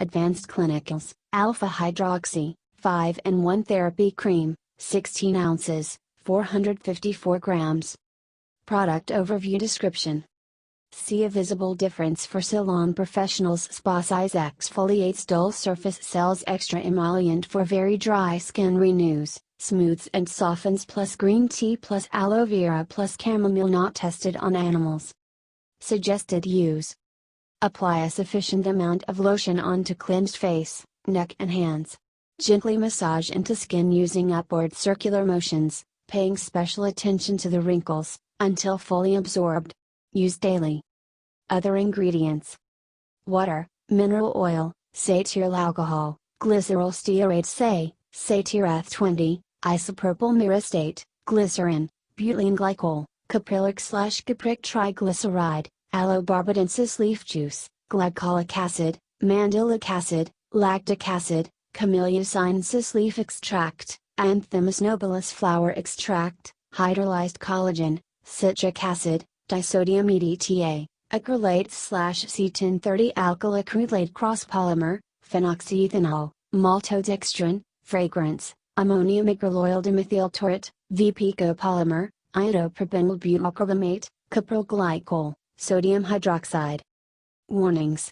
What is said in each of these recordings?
Advanced Clinicals, Alpha Hydroxy, 5-in-1 Therapy Cream, 16 ounces, 454 grams. Product Overview Description. See a visible difference for Salon Professionals Spa Size Exfoliates Dull Surface Cells Extra Emollient for very dry skin renews, smooths and softens plus green tea plus aloe vera plus chamomile not tested on animals. Suggested use. Apply a sufficient amount of lotion onto cleansed face, neck and hands. Gently massage into skin using upward circular motions, paying special attention to the wrinkles, until fully absorbed. Use daily. Other ingredients: water, mineral oil, cetearyl alcohol, glyceryl stearate cetearyl 20, isopropyl myristate, glycerin, butylene glycol, caprylic/capric triglyceride, aloe barbadensis leaf juice, glycolic acid, mandelic acid, lactic acid, camellia sinensis leaf extract, anthemis nobilis flower extract, hydrolyzed collagen, citric acid, disodium edta, acrylates/C1030 alkyl acrylate cross-polymer, phenoxyethanol, maltodextrin, fragrance, ammonium acryloyl dimethyl taurate, V-picopolymer, iodopropenyl butacrylate, caprylglycol, sodium hydroxide. Warnings.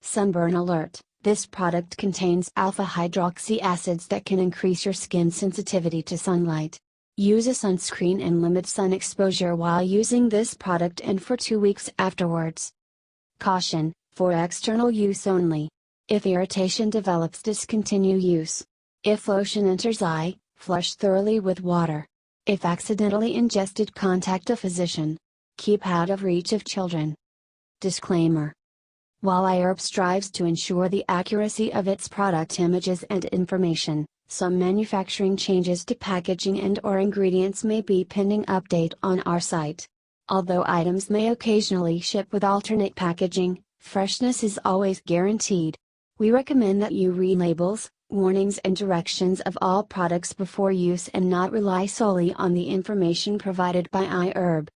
Sunburn alert. This product contains alpha hydroxy acids that can increase your skin sensitivity to sunlight. Use a sunscreen and limit sun exposure while using this product and for 2 weeks afterwards. Caution, for external use only. If irritation develops, discontinue use. If lotion enters eye, flush thoroughly with water. If accidentally ingested, contact a physician. Keep out of reach of children. Disclaimer. While iHerb strives to ensure the accuracy of its product images and information, some manufacturing changes to packaging and/or ingredients may be pending update on our site. Although items may occasionally ship with alternate packaging, freshness is always guaranteed. We recommend that you read labels, warnings and directions of all products before use and not rely solely on the information provided by iHerb.